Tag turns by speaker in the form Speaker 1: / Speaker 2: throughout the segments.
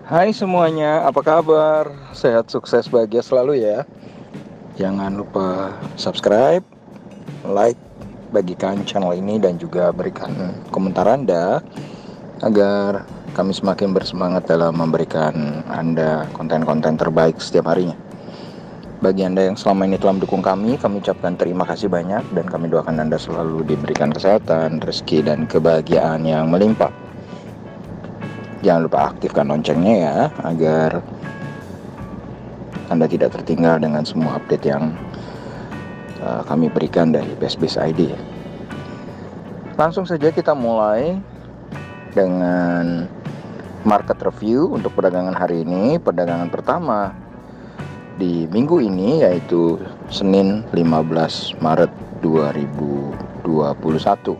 Speaker 1: Hai semuanya, apa kabar? Sehat, sukses, bahagia selalu ya. Jangan lupa subscribe, like, bagikan channel ini dan juga berikan komentar Anda agar kami semakin bersemangat dalam memberikan Anda konten-konten terbaik setiap harinya. Bagi Anda yang selama ini telah mendukung kami ucapkan terima kasih banyak dan kami doakan Anda selalu diberikan kesehatan, rezeki, dan kebahagiaan yang melimpah. Jangan lupa aktifkan loncengnya ya, agar Anda tidak tertinggal dengan semua update yang kami berikan dari Best ID. Langsung saja kita mulai dengan market review untuk perdagangan hari ini. Perdagangan pertama di minggu ini yaitu Senin 15 Maret 2021.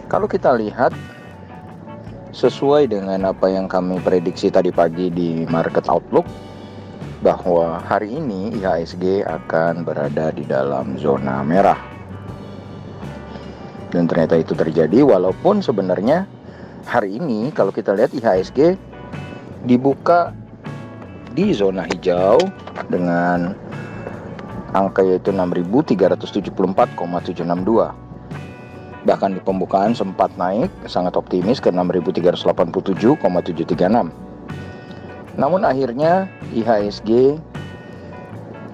Speaker 1: Kalau kita lihat sesuai dengan apa yang kami prediksi tadi pagi di market outlook, bahwa hari ini IHSG akan berada di dalam zona merah. Dan ternyata itu terjadi, walaupun sebenarnya hari ini kalau kita lihat IHSG dibuka di zona hijau dengan angka yaitu 6.374,762. Bahkan di pembukaan sempat naik sangat optimis ke 6.387,736. Namun akhirnya IHSG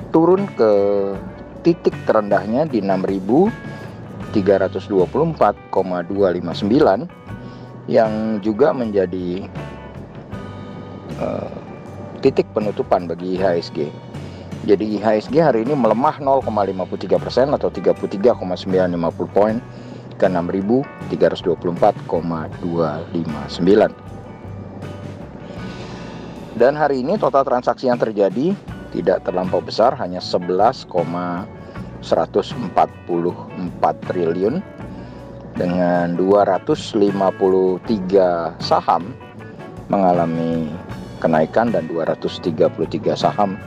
Speaker 1: turun ke titik terendahnya di 6.324,259 yang juga menjadi titik penutupan bagi IHSG. Jadi IHSG hari ini melemah 0,53% atau 33,950 poin ke 6.324,259. Dan hari ini total transaksi yang terjadi tidak terlampau besar, hanya 11,144 triliun dengan 253 saham mengalami kenaikan dan 233 saham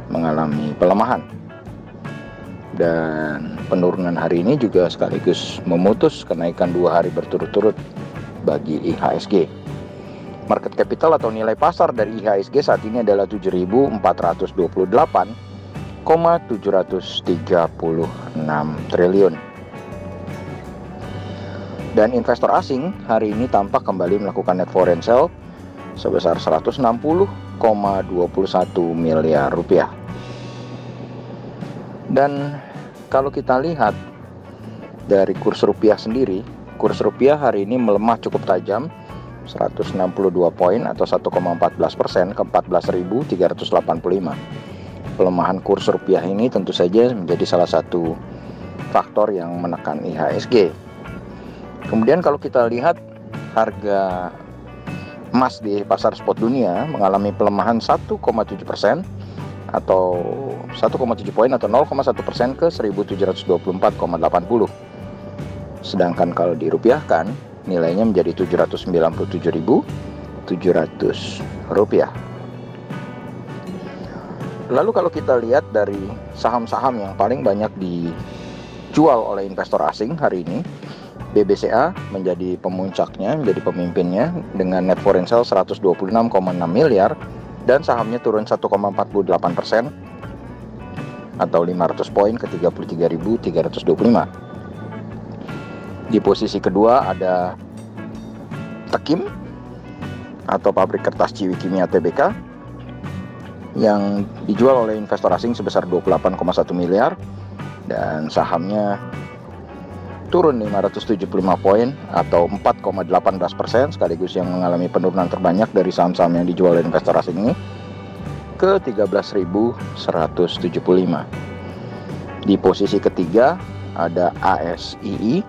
Speaker 1: mengalami pelemahan. Dan penurunan hari ini juga sekaligus memutus kenaikan 2 hari berturut-turut bagi IHSG. Market capital atau nilai pasar dari IHSG saat ini adalah 7.428,736 triliun. Dan investor asing hari ini tampak kembali melakukan net foreign sale sebesar 160,21 miliar rupiah. Dan kalau kita lihat dari kurs rupiah sendiri, kurs rupiah hari ini melemah cukup tajam 162 poin atau 1,14% ke 14.385. Pelemahan kurs rupiah ini tentu saja menjadi salah satu faktor yang menekan IHSG. Kemudian kalau kita lihat harga emas di pasar spot dunia mengalami pelemahan 1,7% atau 1,7 poin atau 0,1% ke 1.724,80. Sedangkan kalau dirupiahkan nilainya menjadi 797.700 rupiah. Lalu kalau kita lihat dari saham-saham yang paling banyak dijual oleh investor asing hari ini, BBCA menjadi pemuncaknya, menjadi pemimpinnya dengan net foreign sale 126,6 miliar dan sahamnya turun 1,48% atau 500 poin ke 33.325. Di posisi kedua ada Tekim atau pabrik kertas Ciwi Kimia Tbk yang dijual oleh investor asing sebesar 28,1 miliar dan sahamnya turun 575 poin atau 4,18% sekaligus yang mengalami penurunan terbanyak dari saham-saham yang dijual oleh investor asing ini ke 13.175. Di posisi ketiga ada ASII.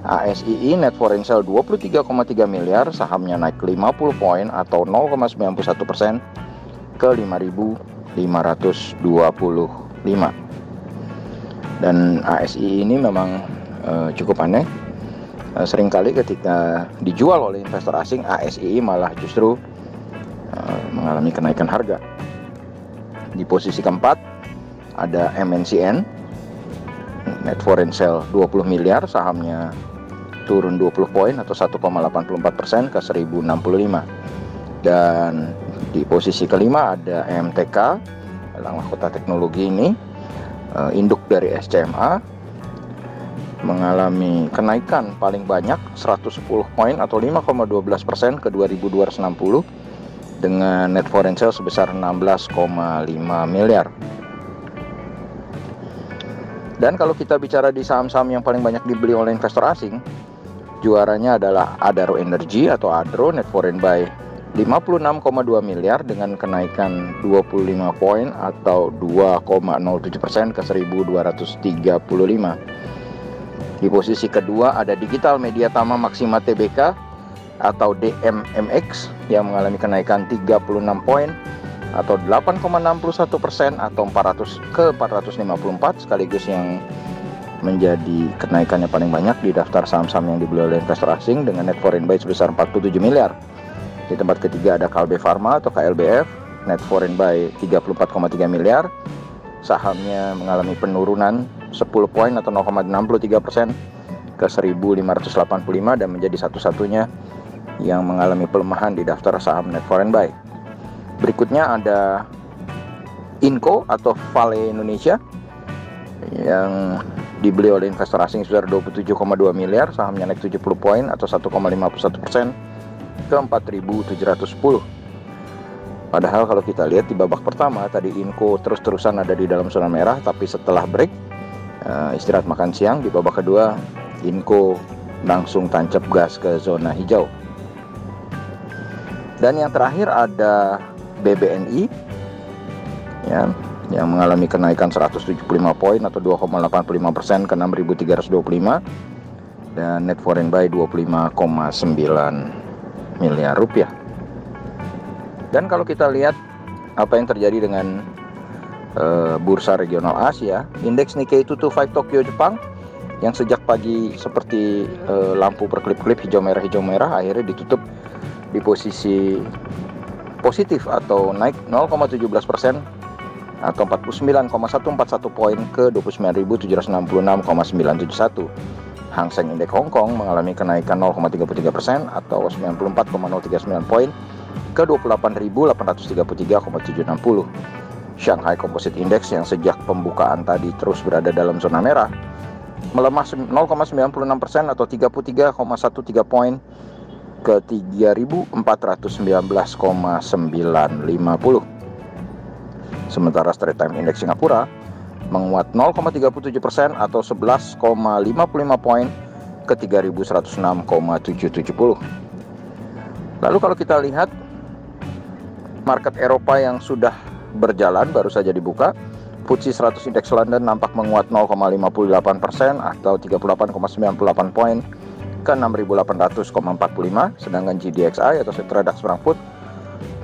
Speaker 1: ASII net foreign sale 23,3 miliar, sahamnya naik 50 poin atau 0,91% ke 5.525. Dan ASII ini memang cukup aneh. Seringkali ketika dijual oleh investor asing, ASII malah justru mengalami kenaikan harga. Di posisi keempat ada MNCN, net foreign sale 20 miliar, sahamnya turun 20 poin atau 1,84% ke 1065. Dan di posisi kelima ada MTK, Elang Mahkota Teknologi ini, induk dari SCMA, mengalami kenaikan paling banyak 110 poin atau 5,12% ke 2.260 dengan net foreign sales sebesar 16,5 miliar. Dan kalau kita bicara di saham-saham yang paling banyak dibeli oleh investor asing, juaranya adalah Adaro Energy atau Adro, net foreign buy 56,2 miliar dengan kenaikan 25 poin atau 2,07% ke 1.235. Di posisi kedua ada Digital Media Tama Maxima Tbk atau DMMX yang mengalami kenaikan 36 poin atau 8,61% atau 454 sekaligus yang menjadi kenaikannya paling banyak di daftar saham-saham yang dibeli oleh investor asing dengan net foreign buy sebesar 47 miliar. Di tempat ketiga ada Kalbe Pharma atau KLBF, net foreign buy 34,3 miliar. Sahamnya mengalami penurunan 10 poin atau 0,63% ke 1.585 dan menjadi satu-satunya yang mengalami pelemahan di daftar saham net foreign buy. Berikutnya ada Inco atau Vale Indonesia yang dibeli oleh investor asing sebesar 27,2 miliar, sahamnya naik 70 poin atau 1,51% ke 4.710. Padahal kalau kita lihat di babak pertama tadi Inco terus-terusan ada di dalam zona merah, tapi setelah break istirahat makan siang di babak kedua Inco langsung tancap gas ke zona hijau. Dan yang terakhir ada BBNI ya, yang mengalami kenaikan 175 poin atau 2,85% ke 6.325 dan net foreign buy 25,9 miliar rupiah. Dan kalau kita lihat apa yang terjadi dengan bursa regional Asia, indeks Nikkei 225 Tokyo Jepang yang sejak pagi seperti lampu berkelip-kelip hijau merah akhirnya ditutup di posisi positif atau naik 0,17% atau 49,141 poin ke 29.766,971. Hang Seng Indeks Hong Kong mengalami kenaikan 0,33% atau 94,039 poin ke 28.833,760. Shanghai Composite Index yang sejak pembukaan tadi terus berada dalam zona merah melemah 0,96% atau 33,13 poin ke 3.419,950. Sementara Straits Times Index Singapura menguat 0,37% atau 11,55 poin ke 3.106,770. Lalu kalau kita lihat market Eropa yang sudah berjalan baru saja dibuka, FTSE 100 Index London nampak menguat 0,58% atau 38,98 poin ke 6.800,45, sedangkan GDXI atau Setradax Frankfurt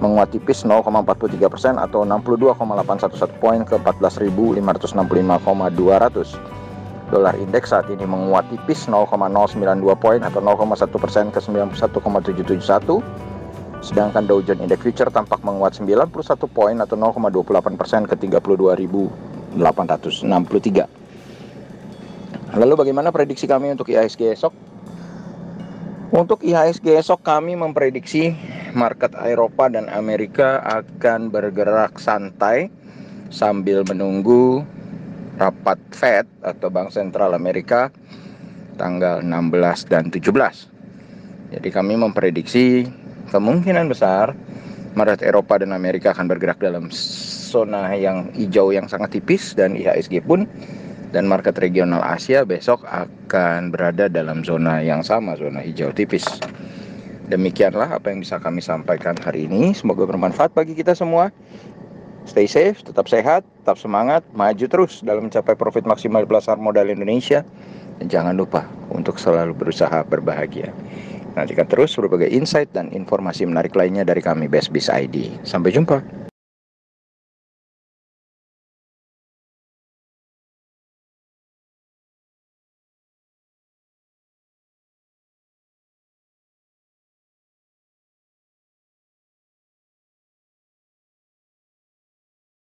Speaker 1: menguat tipis 0,43% atau 62,811 poin ke 14.565,200. Dolar indeks saat ini menguat tipis 0,092 poin atau 0,1% ke 91,771. Sedangkan Dow Jones Index Future tampak menguat 91 poin atau 0,28% ke 32.863. Lalu bagaimana prediksi kami untuk IHSG esok? Untuk IHSG esok kami memprediksi market Eropa dan Amerika akan bergerak santai sambil menunggu rapat Fed atau Bank Sentral Amerika tanggal 16 dan 17. Jadi kami memprediksi kemungkinan besar market Eropa dan Amerika akan bergerak dalam zona yang hijau yang sangat tipis dan IHSG pun dan market regional Asia besok akan berada dalam zona yang sama, zona hijau tipis. Demikianlah apa yang bisa kami sampaikan hari ini. Semoga bermanfaat bagi kita semua. Stay safe, tetap sehat, tetap semangat, maju terus dalam mencapai profit maksimal di pasar modal Indonesia. Dan jangan lupa untuk selalu berusaha berbahagia. Nantikan terus berbagai insight dan informasi menarik lainnya dari kami Best Biz ID. Sampai jumpa.